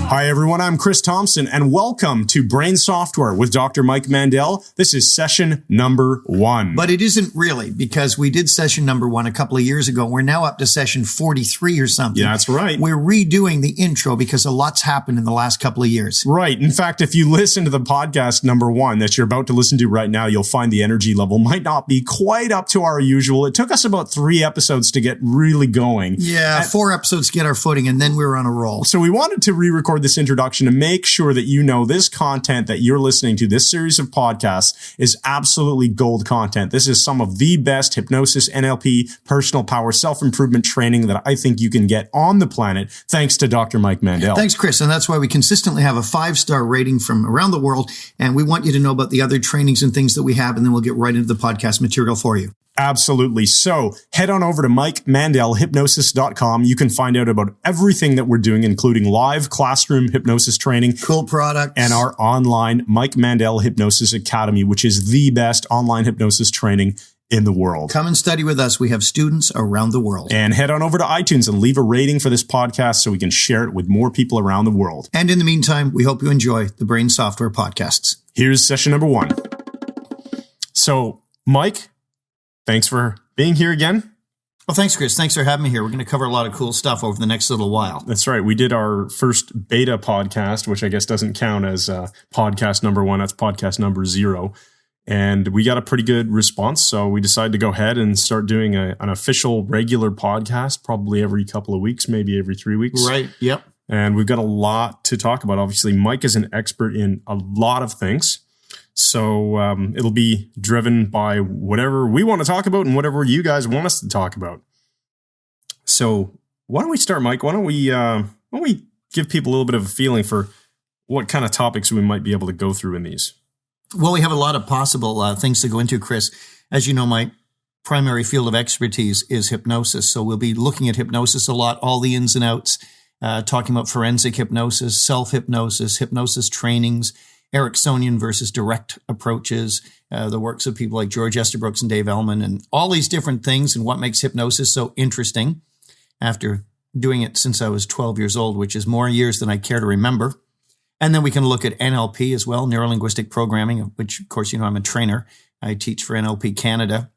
Hi, everyone. I'm Chris Thompson, and welcome to Brain Software with Dr. Mike Mandel. This is session number 1. But it isn't really, because we did session number 1 a couple of years ago. We're now up to session 43 or something. Yeah, that's right. We're redoing the intro because a lot's happened in the last couple of years. Right. In fact, if you listen to the podcast number 1 that you're about to listen to right now, you'll find the energy level might not be quite up to our usual. It took us about 3 episodes to get really going. Yeah, 4 episodes to get our footing, and then we were on a roll. So we wanted to re-record this introduction to make sure that you know this content that you're listening to, this series of podcasts, is absolutely gold content. This is some of the best hypnosis, NLP, personal power, self-improvement training that I think you can get on the planet, thanks to Dr. Mike Mandel. Thanks, Chris. And that's why we consistently have a 5-star rating from around the world. And we want you to know about the other trainings and things that we have, and then we'll get right into the podcast material for you. Absolutely. So head on over to MikeMandelHypnosis.com. You can find out about everything that we're doing, including live classroom hypnosis training, cool products, and our online Mike Mandel Hypnosis Academy, which is the best online hypnosis training in the world. Come and study with us. We have students around the world. And head on over to iTunes and leave a rating for this podcast so we can share it with more people around the world. And in the meantime, we hope you enjoy the Brain Software podcasts. Here's session number 1. So, Mike, thanks for being here again. Well, thanks, Chris. Thanks for having me here. We're going to cover a lot of cool stuff over the next little while. That's right. We did our first beta podcast, which I guess doesn't count as podcast number 1. That's podcast number 0. And we got a pretty good response. So we decided to go ahead and start doing an official regular podcast, probably every couple of weeks, maybe every 3 weeks. Right. Yep. And we've got a lot to talk about. Obviously, Mike is an expert in a lot of things. So it'll be driven by whatever we want to talk about and whatever you guys want us to talk about. So why don't we start, Mike? Why don't we give people a little bit of a feeling for what kind of topics we might be able to go through in these? Well, we have a lot of possible things to go into, Chris. As you know, my primary field of expertise is hypnosis. So we'll be looking at hypnosis a lot, all the ins and outs, talking about forensic hypnosis, self-hypnosis, hypnosis trainings, Ericksonian versus direct approaches, the works of people like George Estabrooks and Dave Ellman, and all these different things, and what makes hypnosis so interesting after doing it since I was 12 years old, which is more years than I care to remember. And then we can look at NLP as well, neuro-linguistic programming, which, of course, you know, I'm a trainer. I teach for NLP Canada,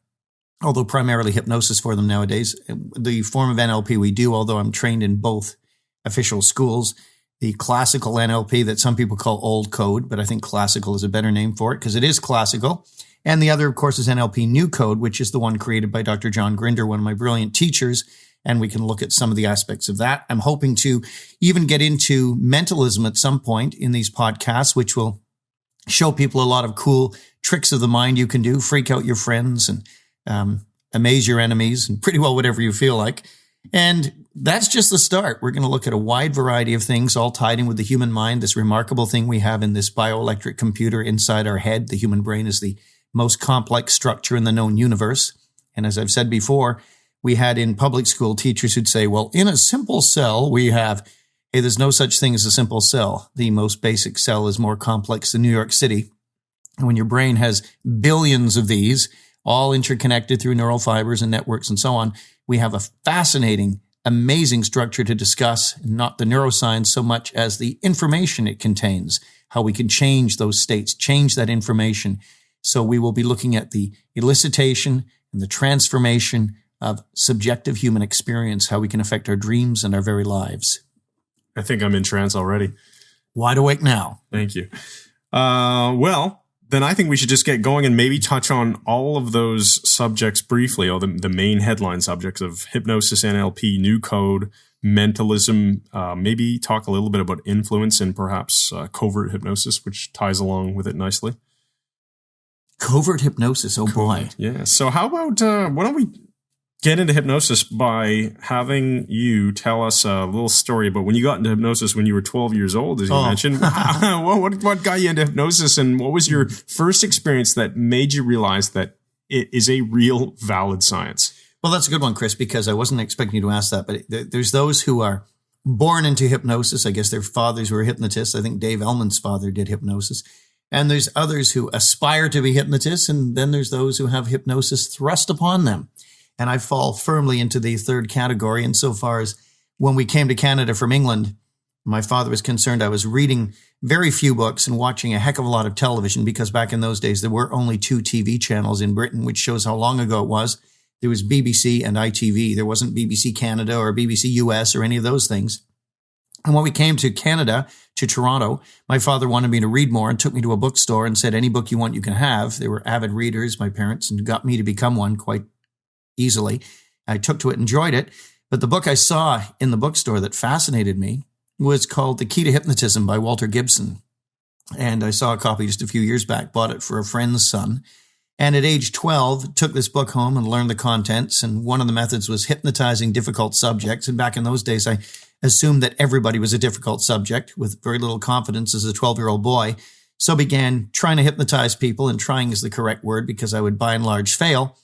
although primarily hypnosis for them nowadays. The form of NLP we do, although I'm trained in both official schools, the classical NLP that some people call old code, but I think classical is a better name for it because it is classical. And the other, of course, is NLP new code, which is the one created by Dr. John Grinder, one of my brilliant teachers. And we can look at some of the aspects of that. I'm hoping to even get into mentalism at some point in these podcasts, which will show people a lot of cool tricks of the mind you can do, freak out your friends and amaze your enemies, and pretty well whatever you feel like. And that's just the start. We're going to look at a wide variety of things, all tied in with the human mind, this remarkable thing we have in this bioelectric computer inside our head. The human brain is the most complex structure in the known universe. And as I've said before, we had in public school teachers who'd say, well, in a simple cell, we have, hey, there's no such thing as a simple cell. The most basic cell is more complex than New York City. And when your brain has billions of these, all interconnected through neural fibers and networks and so on, we have a fascinating, amazing structure to discuss, not the neuroscience so much as the information it contains, how we can change those states, change that information. So we will be looking at the elicitation and the transformation of subjective human experience, how we can affect our dreams and our very lives. I think I'm in trance already. Wide awake now. Thank you. Well, then I think we should just get going and maybe touch on all of those subjects briefly, or the main headline subjects of hypnosis, NLP, new code, mentalism, maybe talk a little bit about influence and perhaps covert hypnosis, which ties along with it nicely. Covert hypnosis, oh boy. Yeah. So how about, why don't we get into hypnosis by having you tell us a little story about when you got into hypnosis when you were 12 years old, as you mentioned. What got you into hypnosis, and what was your first experience that made you realize that it is a real valid science? Well, that's a good one, Chris, because I wasn't expecting you to ask that, but there's those who are born into hypnosis. I guess their fathers were hypnotists. I think Dave Ellman's father did hypnosis. And there's others who aspire to be hypnotists, and then there's those who have hypnosis thrust upon them. And I fall firmly into the third category insofar as when we came to Canada from England, my father was concerned, I was reading very few books and watching a heck of a lot of television, because back in those days, there were only 2 TV channels in Britain, which shows how long ago it was. There was BBC and ITV. There wasn't BBC Canada or BBC US or any of those things. And when we came to Canada, to Toronto, my father wanted me to read more and took me to a bookstore and said, any book you want, you can have. They were avid readers, my parents, and got me to become one quite easily. I took to it, enjoyed it. But the book I saw in the bookstore that fascinated me was called The Key to Hypnotism by Walter Gibson. And I saw a copy just a few years back, bought it for a friend's son. And at age 12, took this book home and learned the contents. And one of the methods was hypnotizing difficult subjects. And back in those days, I assumed that everybody was a difficult subject with very little confidence as a 12-year-old boy. So began trying to hypnotize people, and trying is the correct word because I would by and large fail.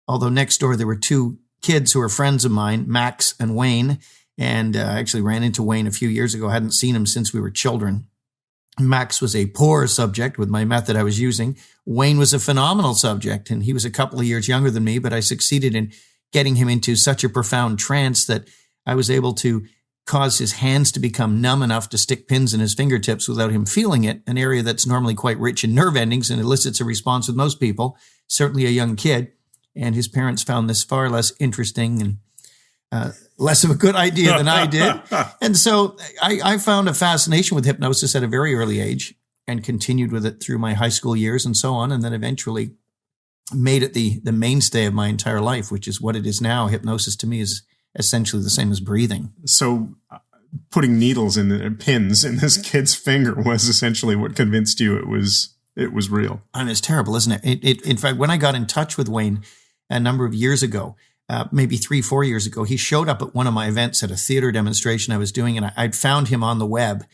Although next door, there were 2 kids who were friends of mine, Max and Wayne. And I actually ran into Wayne a few years ago. I hadn't seen him since we were children. Max was a poor subject with my method I was using. Wayne was a phenomenal subject, and he was a couple of years younger than me, but I succeeded in getting him into such a profound trance that I was able to cause his hands to become numb enough to stick pins in his fingertips without him feeling it, an area that's normally quite rich in nerve endings and elicits a response with most people, certainly a young kid. And his parents found this far less interesting and less of a good idea than I did. And so I found a fascination with hypnosis at a very early age and continued with it through my high school years and so on. And then eventually made it the mainstay of my entire life, which is what it is now. Hypnosis to me is essentially the same as breathing. So putting needles in pins in this kid's finger was essentially what convinced you it was real. And it's terrible, isn't it? In fact, when I got in touch with Wayne a number of years ago, maybe 3-4 years ago, he showed up at one of my events at a theater demonstration I was doing, and I'd found him on the web.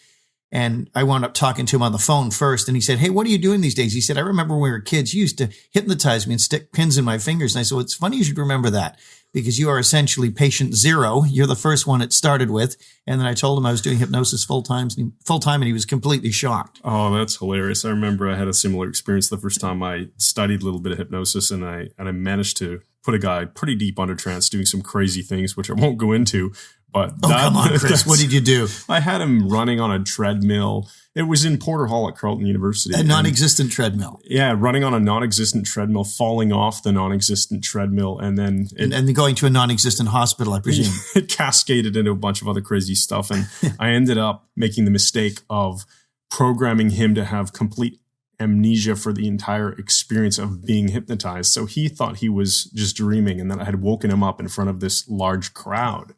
And I wound up talking to him on the phone first. And he said, hey, what are you doing these days? He said, I remember when we were kids, you used to hypnotize me and stick pins in my fingers. And I said, well, it's funny you should remember that, because you are essentially patient 0. You're the first one it started with. And then I told him I was doing hypnosis full time, and he was completely shocked. Oh, that's hilarious. I remember I had a similar experience the first time I studied a little bit of hypnosis, and I managed to put a guy pretty deep under trance doing some crazy things, which I won't go into. But come on, Chris. What did you do? I had him running on a treadmill. It was in Porter Hall at Carleton University. A non-existent treadmill. Yeah, running on a non-existent treadmill, falling off the non-existent treadmill, and then and going to a non-existent hospital, I presume. It cascaded into a bunch of other crazy stuff, and I ended up making the mistake of programming him to have complete amnesia for the entire experience of being hypnotized. So he thought he was just dreaming, and that I had woken him up in front of this large crowd.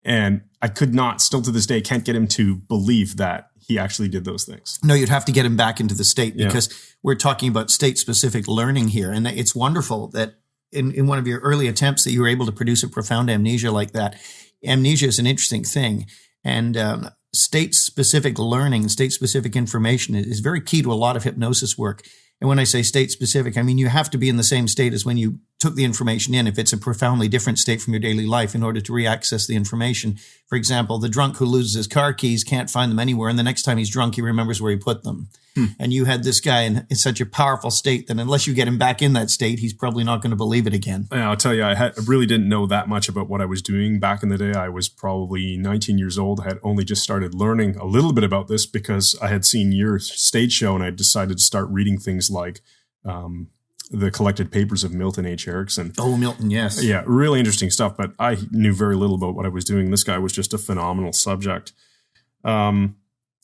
And I could not, still to this day, can't get him to believe that he actually did those things. No, you'd have to get him back into the state, because we're talking about state-specific learning here. And it's wonderful that in one of your early attempts that you were able to produce a profound amnesia like that. Amnesia is an interesting thing. And state-specific learning, state-specific information is very key to a lot of hypnosis work. And when I say state-specific, I mean you have to be in the same state as when you took the information in, if it's a profoundly different state from your daily life, in order to reaccess the information. For example, the drunk who loses his car keys can't find them anywhere, and the next time he's drunk, he remembers where he put them. And you had this guy in such a powerful state that unless you get him back in that state, he's probably not going to believe it again. Yeah, I'll tell you, I really didn't know that much about what I was doing. Back in the day, I was probably 19 years old. I had only just started learning a little bit about this because I had seen your stage show, and I decided to start reading things like the collected papers of Milton Erickson. Oh, Milton, yes. Yeah, really interesting stuff, but I knew very little about what I was doing. This guy was just a phenomenal subject.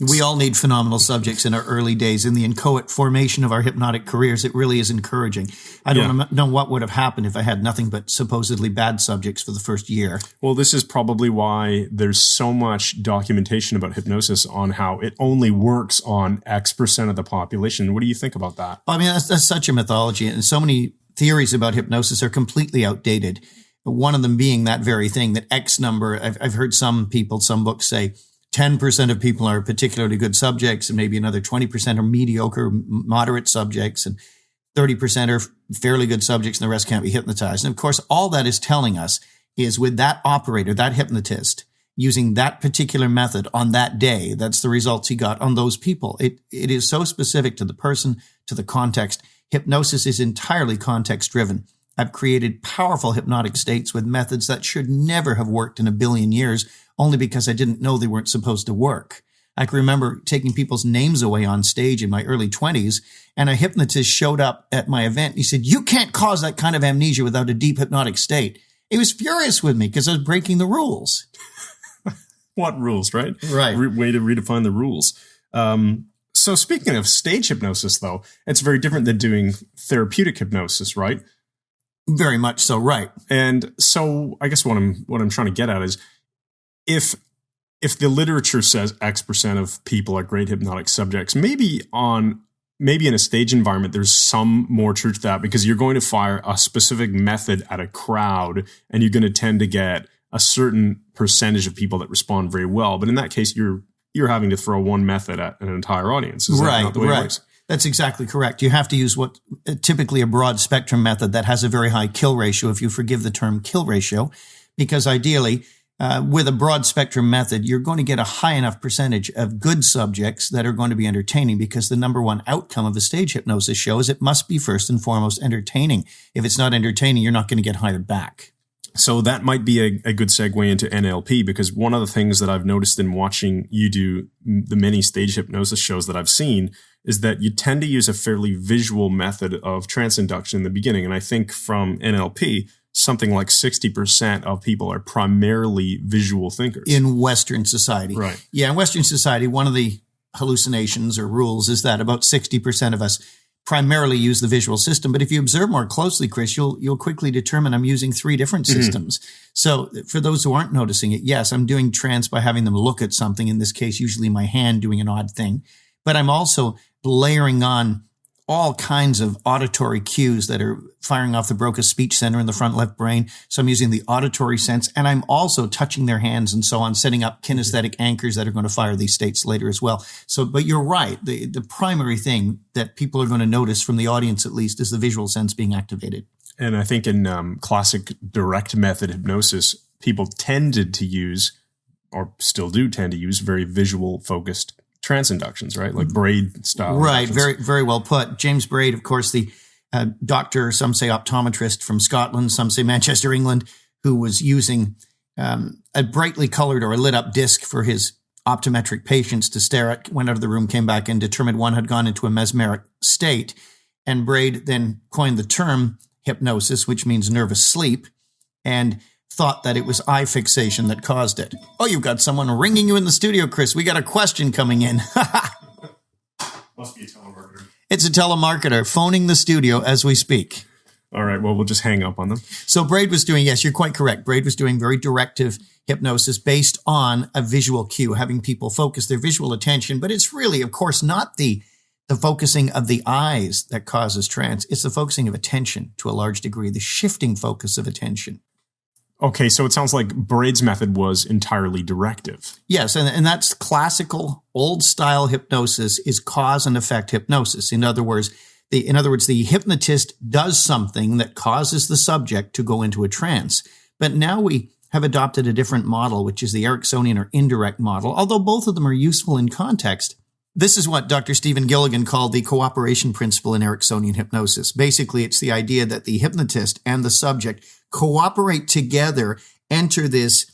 We all need phenomenal subjects in our early days. In the inchoate formation of our hypnotic careers, it really is encouraging. I don't know what would have happened if I had nothing but supposedly bad subjects for the first year. Well, this is probably why there's so much documentation about hypnosis on how it only works on X% of the population. What do you think about that? I mean, that's such a mythology, and so many theories about hypnosis are completely outdated. One of them being that very thing, that X number. I've heard some books say 10% of people are particularly good subjects, and maybe another 20% are mediocre, moderate subjects, and 30% are fairly good subjects, and the rest can't be hypnotized. And of course, all that is telling us is with that operator, that hypnotist, using that particular method on that day, that's the results he got on those people. It is so specific to the person, to the context. Hypnosis is entirely context driven. I've created powerful hypnotic states with methods that should never have worked in a billion years, only because I didn't know they weren't supposed to work. I can remember taking people's names away on stage in my early 20s, and a hypnotist showed up at my event. He said, "You can't cause that kind of amnesia without a deep hypnotic state." He was furious with me because I was breaking the rules. What rules, right? Right. Way to redefine the rules. So speaking of stage hypnosis, though, it's very different than doing therapeutic hypnosis, right? Very much so, right. And so I guess what I'm trying to get at is if the literature says X% of people are great hypnotic subjects, maybe in a stage environment, there's some more truth to that, because you're going to fire a specific method at a crowd and you're going to tend to get a certain percentage of people that respond very well. But in that case, you're having to throw one method at an entire audience. Is that not the way it works? That's exactly correct. You have to use what typically a broad spectrum method that has a very high kill ratio, if you forgive the term kill ratio, because ideally, with a broad spectrum method, you're going to get a high enough percentage of good subjects that are going to be entertaining, because the number one outcome of a stage hypnosis show is it must be first and foremost entertaining. If it's not entertaining, you're not going to get hired back. So that might be a good segue into NLP, because one of the things that I've noticed in watching you do the many stage hypnosis shows that I've seen is that you tend to use a fairly visual method of trance induction in the beginning. And I think from NLP, something like 60% of people are primarily visual thinkers. In Western society. Right. Yeah, in Western society, one of the hallucinations or rules is that about 60% of us primarily use the visual system. But if you observe more closely, Chris, you'll quickly determine I'm using three different systems. So for those who aren't noticing it, yes, I'm doing trance by having them look at something, in this case, usually my hand doing an odd thing. But I'm also layering on all kinds of auditory cues that are firing off the Broca's speech center in the front left brain. So I'm using the auditory sense, and I'm also touching their hands and so on, setting up kinesthetic anchors that are going to fire these states later as well. So, but you're right. The primary thing that people are going to notice, from the audience at least, is the visual sense being activated. And I think in classic direct method hypnosis, people tended to use, or still do tend to use, very visual focused trance inductions, right? Like Braid style. Right. Inductions. Very, very well put. James Braid, of course, the doctor, some say optometrist from Scotland, some say Manchester, England, who was using a brightly colored or a lit up disc for his optometric patients to stare at, went out of the room, came back and determined one had gone into a mesmeric state. And Braid then coined the term hypnosis, which means nervous sleep, and thought that it was eye fixation that caused it. Oh, you've got someone ringing you in the studio, Chris. We got a question coming in. Must be a telemarketer. It's a telemarketer phoning the studio as we speak. All right, well, we'll just hang up on them. So Braid was doing, yes, you're quite correct. Braid was doing very directive hypnosis based on a visual cue, having people focus their visual attention. But it's really, of course, not the focusing of the eyes that causes trance. It's the focusing of attention to a large degree, the shifting focus of attention. Okay, so it sounds like Braid's method was entirely directive. Yes, and that's classical, old-style hypnosis is cause and effect hypnosis. In other words, the hypnotist does something that causes the subject to go into a trance. But now we have adopted a different model, which is the Ericksonian or indirect model, although both of them are useful in context. This is what Dr. Stephen Gilligan called the cooperation principle in Ericksonian hypnosis. Basically, it's the idea that the hypnotist and the subject cooperate together, enter this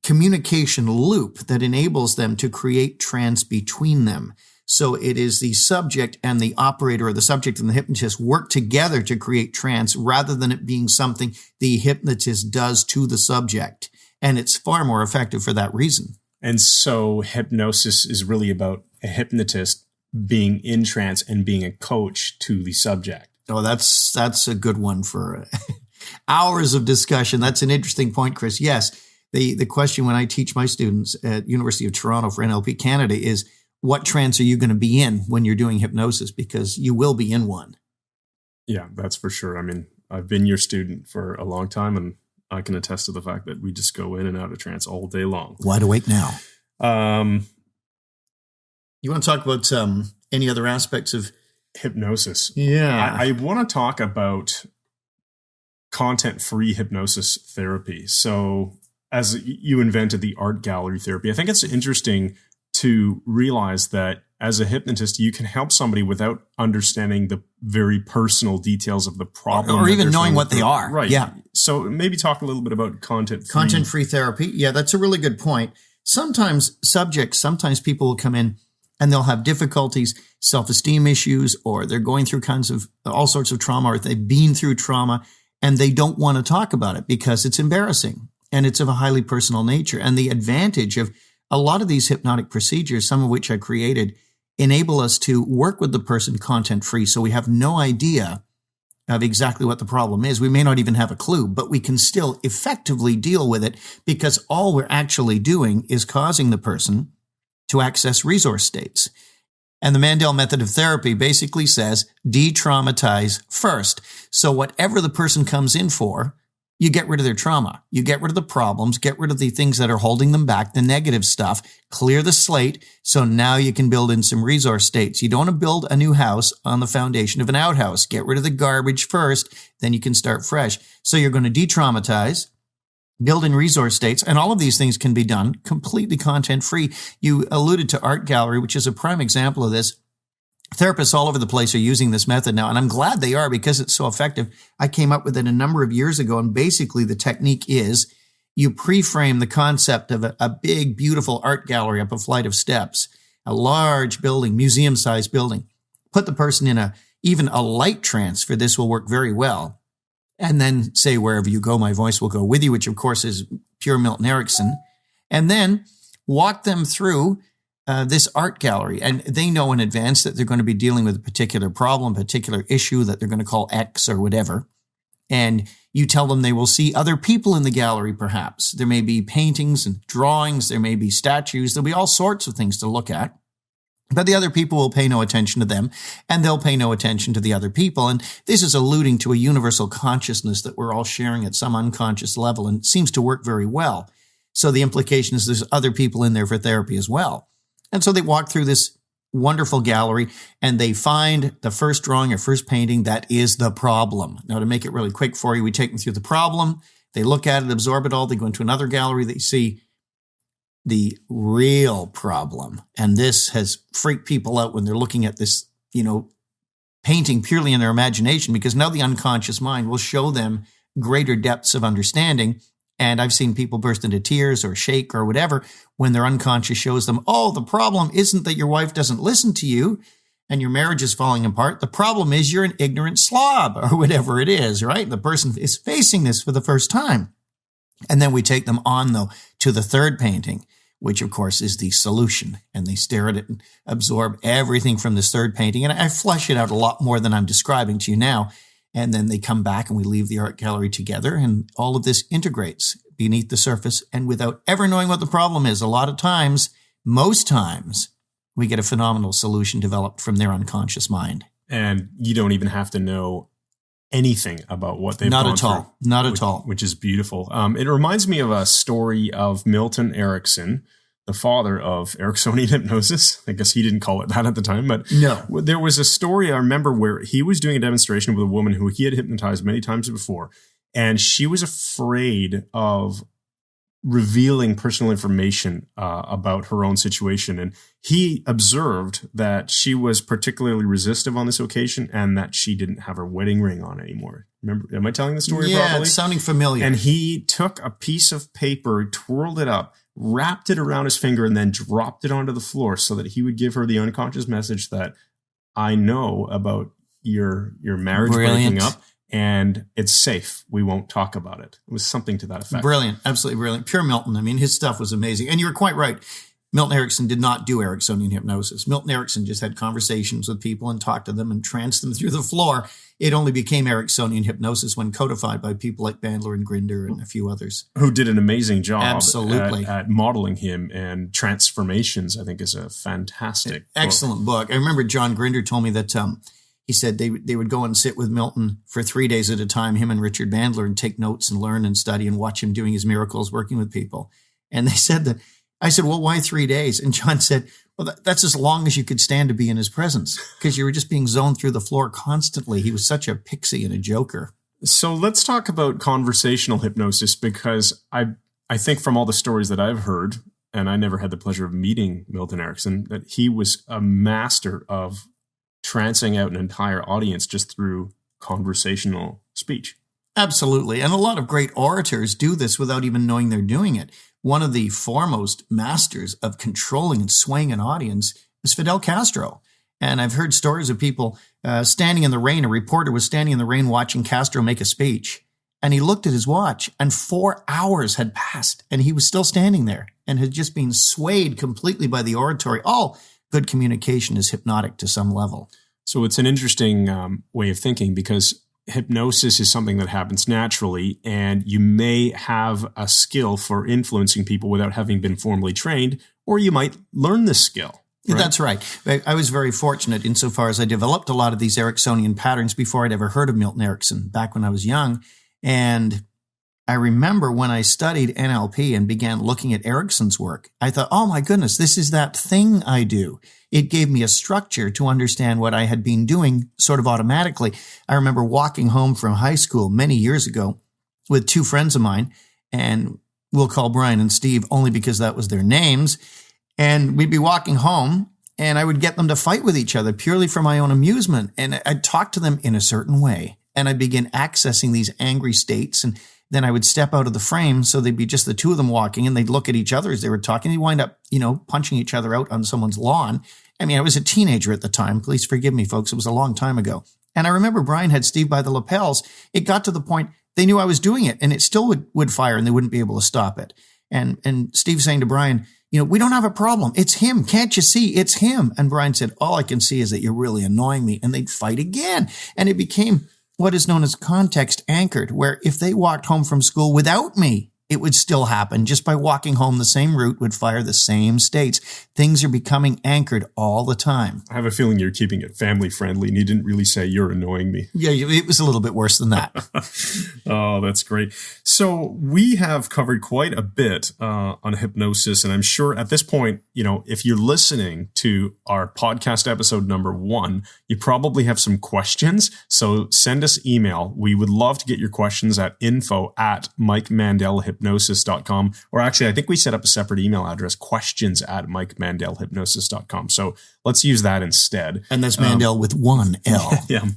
communication loop that enables them to create trance between them. So it is the subject and the operator, or the subject and the hypnotist, work together to create trance, rather than it being something the hypnotist does to the subject. And it's far more effective for that reason. And so hypnosis is really about a hypnotist being in trance and being a coach to the subject. Oh, that's a good one for hours of discussion. That's an interesting point, Chris. Yes, the question when I teach my students at University of Toronto for NLP Canada is, what trance are you going to be in when you're doing hypnosis? Because you will be in one. Yeah, that's for sure. I mean, I've been your student for a long time, and I can attest to the fact that we just go in and out of trance all day long. Wide awake now. You want to talk about any other aspects of hypnosis? Yeah. I want to talk about content-free hypnosis therapy. So as you invented the art gallery therapy, I think it's interesting to realize that as a hypnotist, you can help somebody without understanding the very personal details of the problem. Or even knowing what they are. Right. Yeah. So maybe talk a little bit about content-free. Content-free therapy. Yeah, that's a really good point. Sometimes people will come in and they'll have difficulties, self-esteem issues, or they're going through all sorts of trauma, or they've been through trauma, and they don't want to talk about it because it's embarrassing and it's of a highly personal nature. And the advantage of a lot of these hypnotic procedures, some of which I created, enable us to work with the person content-free. So we have no idea of exactly what the problem is. We may not even have a clue, but we can still effectively deal with it because all we're actually doing is causing the person to access resource states. And the Mandel method of therapy basically says de-traumatize first. So whatever the person comes in for, you get rid of their trauma. You get rid of the problems, get rid of the things that are holding them back, the negative stuff, clear the slate. So now you can build in some resource states. You don't want to build a new house on the foundation of an outhouse. Get rid of the garbage first, then you can start fresh. So you're going to de-traumatize, build in resource states, and all of these things can be done completely content-free. You alluded to Art Gallery, which is a prime example of this. Therapists all over the place are using this method now, and I'm glad they are because it's so effective. I came up with it a number of years ago, and basically the technique is you pre-frame the concept of a big, beautiful art gallery up a flight of steps, a large building, museum-sized building. Put the person in even a light trance, for this will work very well. And then say, wherever you go, my voice will go with you, which of course is pure Milton Erickson. And then walk them through this art gallery. And they know in advance that they're going to be dealing with a particular problem, particular issue that they're going to call X or whatever. And you tell them they will see other people in the gallery, perhaps. There may be paintings and drawings. There may be statues. There'll be all sorts of things to look at. But the other people will pay no attention to them, and they'll pay no attention to the other people. And this is alluding to a universal consciousness that we're all sharing at some unconscious level, and it seems to work very well. So the implication is there's other people in there for therapy as well. And so they walk through this wonderful gallery, and they find the first drawing or first painting that is the problem. Now, to make it really quick for you, we take them through the problem. They look at it, absorb it all. They go into another gallery. They see the real problem. And this has freaked people out when they're looking at this, painting purely in their imagination, because now the unconscious mind will show them greater depths of understanding. And I've seen people burst into tears or shake or whatever when their unconscious shows them, oh, the problem isn't that your wife doesn't listen to you and your marriage is falling apart. The problem is you're an ignorant slob or whatever it is, right? The person is facing this for the first time. And then we take them on, though, to the third painting, which, of course, is the solution. And they stare at it and absorb everything from this third painting. And I flesh it out a lot more than I'm describing to you now. And then they come back and we leave the art gallery together, and all of this integrates beneath the surface and without ever knowing what the problem is. A lot of times, most times, we get a phenomenal solution developed from their unconscious mind. And you don't even have to know anything about what they've gone through. Not at all. Which is beautiful. It reminds me of a story of Milton Erickson, the father of Ericksonian hypnosis. I guess he didn't call it that at the time, but no. There was a story I remember where he was doing a demonstration with a woman who he had hypnotized many times before, and she was afraid of revealing personal information about her own situation. And he observed that she was particularly resistive on this occasion and that she didn't have her wedding ring on anymore. Remember, am I telling the story properly? Yeah, it's sounding familiar. And he took a piece of paper, twirled it up, wrapped it around his finger, and then dropped it onto the floor so that he would give her the unconscious message that I know about your marriage breaking up and it's safe. We won't talk about it. It was something to that effect. Brilliant. Absolutely brilliant. Pure Milton. I mean, his stuff was amazing. And you were quite right. Milton Erickson did not do Ericksonian hypnosis. Milton Erickson just had conversations with people and talked to them and tranced them through the floor. It only became Ericksonian hypnosis when codified by people like Mandel and Grinder and a few others. Who did an amazing job Absolutely. At modeling him, and Transformations, I think, is a fantastic excellent book. I remember John Grinder told me that he said they would go and sit with Milton for 3 days at a time, him and Richard Bandler, and take notes and learn and study and watch him doing his miracles, working with people. And they said that, I said, well, why 3 days? And John said, well, that's as long as you could stand to be in his presence, because you were just being zoned through the floor constantly. He was such a pixie and a joker. So let's talk about conversational hypnosis, because I think from all the stories that I've heard, and I never had the pleasure of meeting Milton Erickson, that he was a master of trancing out an entire audience just through conversational speech. Absolutely. And a lot of great orators do this without even knowing they're doing it. One of the foremost masters of controlling and swaying an audience is Fidel Castro. And I've heard stories of people standing in the rain. A reporter was standing in the rain watching Castro make a speech. And he looked at his watch and 4 hours had passed and he was still standing there and had just been swayed completely by the oratory. All good communication is hypnotic to some level. So it's an interesting way of thinking, because hypnosis is something that happens naturally, and you may have a skill for influencing people without having been formally trained, or you might learn this skill. Right? That's right. I was very fortunate insofar as I developed a lot of these Ericksonian patterns before I'd ever heard of Milton Erickson back when I was young. And I remember when I studied NLP and began looking at Erickson's work, I thought, oh my goodness, this is that thing I do. It gave me a structure to understand what I had been doing sort of automatically. I remember walking home from high school many years ago with two friends of mine, and we'll call Brian and Steve only because that was their names. And we'd be walking home and I would get them to fight with each other purely for my own amusement. And I'd talk to them in a certain way. And I'd begin accessing these angry states, and then I would step out of the frame, so they'd be just the two of them walking, and they'd look at each other as they were talking. They'd wind up, punching each other out on someone's lawn. I mean, I was a teenager at the time. Please forgive me, folks. It was a long time ago. And I remember Brian had Steve by the lapels. It got to the point they knew I was doing it, and it still would fire, and they wouldn't be able to stop it. And Steve saying to Brian, we don't have a problem. It's him. Can't you see? It's him. And Brian said, all I can see is that you're really annoying me. And they'd fight again. And it became what is known as context anchored, where if they walked home from school without me, it would still happen. Just by walking home the same route would fire the same states. Things are becoming anchored all the time. I have a feeling you're keeping it family friendly, and you didn't really say you're annoying me. Yeah, it was a little bit worse than that. Oh, that's great. So we have covered quite a bit on hypnosis, and I'm sure at this point, if you're listening to our podcast episode number 1, you probably have some questions. So send us email. We would love to get your questions at info@MikeMandelHypnosis.com. Or actually, I think we set up a separate email address, questions@MikeMandelHypnosis.com. So let's use that instead. And that's Mandel with one L. Yeah.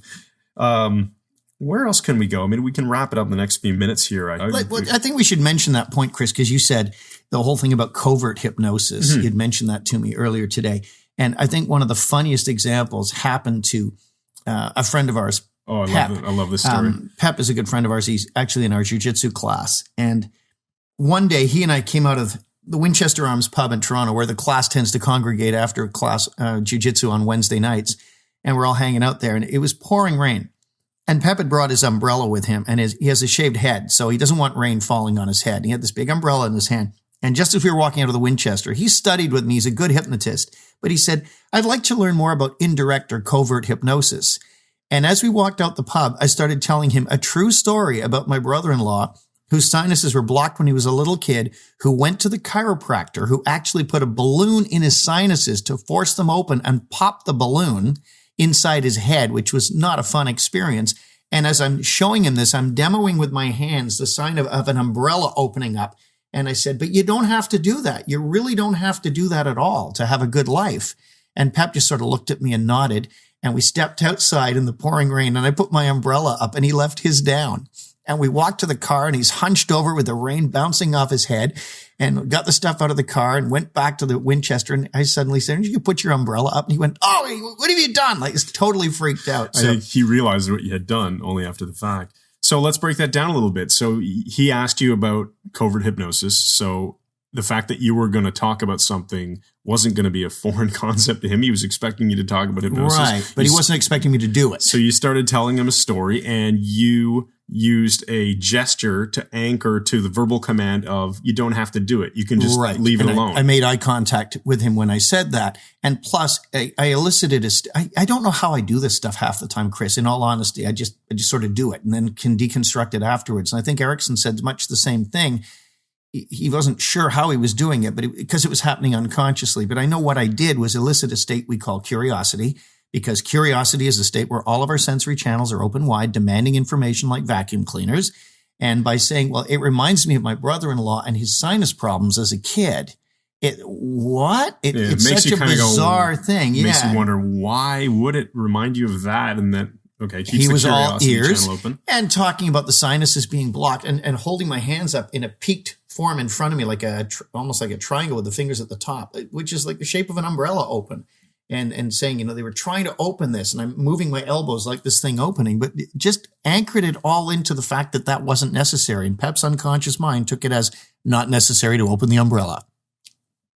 Where else can we go? I mean, we can wrap it up in the next few minutes here. I think we should mention that point, Chris, because you said the whole thing about covert hypnosis. Mm-hmm. You'd mentioned that to me earlier today. And I think one of the funniest examples happened to a friend of ours, Oh, Pep. I love this story. Pep is a good friend of ours. He's actually in our jiu-jitsu class. And one day he and I came out of the Winchester Arms pub in Toronto, where the class tends to congregate after class jiu-jitsu on Wednesday nights. And we're all hanging out there, and it was pouring rain. And Pep had brought his umbrella with him, and he has a shaved head, so he doesn't want rain falling on his head. He had this big umbrella in his hand. And just as we were walking out of the Winchester, he studied with me. He's a good hypnotist. But he said, I'd like to learn more about indirect or covert hypnosis. And as we walked out the pub, I started telling him a true story about my brother-in-law, whose sinuses were blocked when he was a little kid, who went to the chiropractor, who actually put a balloon in his sinuses to force them open and pop the balloon inside his head, which was not a fun experience. And as I'm showing him this, I'm demoing with my hands the sign of an umbrella opening up. And I said, but you don't have to do that. You really don't have to do that at all to have a good life. And Pep just sort of looked at me and nodded. And we stepped outside in the pouring rain, and I put my umbrella up, and he left his down. And we walked to the car, and he's hunched over with the rain bouncing off his head, and got the stuff out of the car and went back to the Winchester. And I suddenly said, you put your umbrella up. And he went, oh, what have you done? Like, he's totally freaked out. So he realized what you had done only after the fact. So let's break that down a little bit. So he asked you about covert hypnosis. So the fact that you were going to talk about something wasn't going to be a foreign concept to him. He was expecting you to talk about hypnosis. Right, but he wasn't expecting me to do it. So you started telling him a story, and you used a gesture to anchor to the verbal command of, you don't have to do it. You can just leave it alone. I made eye contact with him when I said that. And plus, I elicited I don't know how I do this stuff half the time, Chris. In all honesty, I just sort of do it and then can deconstruct it afterwards. And I think Erickson said much the same thing. He wasn't sure how he was doing it, but because it was happening unconsciously. But I know what I did was elicit a state we call curiosity, because curiosity is a state where all of our sensory channels are open wide, demanding information like vacuum cleaners. And by saying, well, it reminds me of my brother-in-law and his sinus problems as a kid. It's makes such you a kinda bizarre thing. Yeah. Makes you wonder, why would it remind you of that? And then, okay, keeps He the was all curiosity ears channel open. and talking about the sinuses being blocked and holding my hands up in a peaked form in front of me, like almost like a triangle with the fingers at the top, which is like the shape of an umbrella open. And saying, they were trying to open this, and I'm moving my elbows like this thing opening, but just anchored it all into the fact that wasn't necessary. And Pep's unconscious mind took it as not necessary to open the umbrella.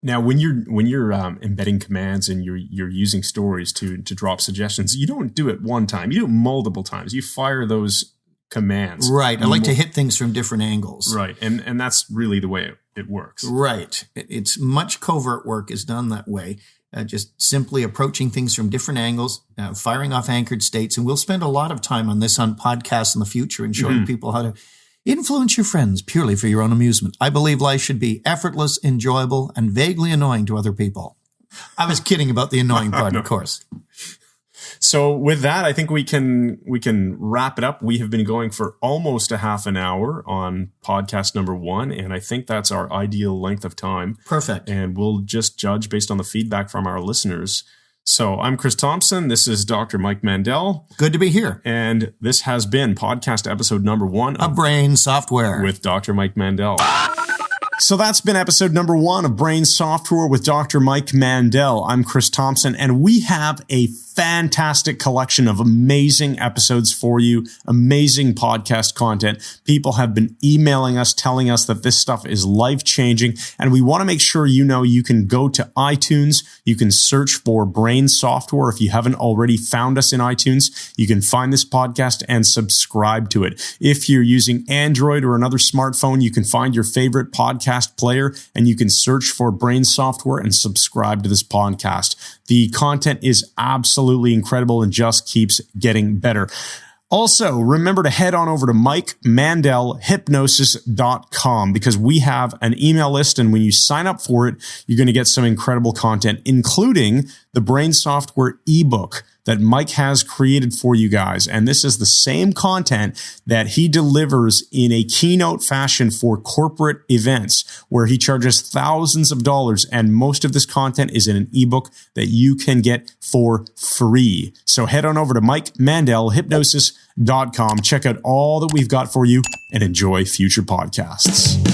Now, when you're embedding commands and you're using stories to drop suggestions, you don't do it one time. You do it multiple times. You fire those commands. Right. I like to hit things from different angles. Right. And that's really the way it works. Right. It's much covert work is done that way. Just simply approaching things from different angles, firing off anchored states. And we'll spend a lot of time on this on podcasts in the future and showing people how to influence your friends purely for your own amusement. I believe life should be effortless, enjoyable, and vaguely annoying to other people. I was kidding about the annoying part, of course. So with that, I think we can wrap it up. We have been going for almost a half an hour on podcast number 1, and I think that's our ideal length of time. Perfect. And we'll just judge based on the feedback from our listeners. So I'm Chris Thompson. This is Dr. Mike Mandel. Good to be here. And this has been podcast episode number 1 of Brain Software with Dr. Mike Mandel. So that's been episode number 1 of Brain Software with Dr. Mike Mandel. I'm Chris Thompson, and we have a fantastic collection of amazing episodes for you, amazing podcast content. People have been emailing us, telling us that this stuff is life-changing, and we want to make sure you can go to iTunes. You can search for Brain Software. If you haven't already found us in iTunes, you can find this podcast and subscribe to it. If you're using Android or another smartphone, you can find your favorite podcast player, and you can search for Brain Software and subscribe to this podcast. The content is absolutely incredible and just keeps getting better. Also, remember to head on over to MikeMandelHypnosis.com because we have an email list, and when you sign up for it, you're going to get some incredible content, including the Brain Software ebook that Mike has created for you guys. And this is the same content that he delivers in a keynote fashion for corporate events where he charges thousands of dollars. And most of this content is in an ebook that you can get for free. So head on over to MikeMandelHypnosis.com. Check out all that we've got for you and enjoy future podcasts.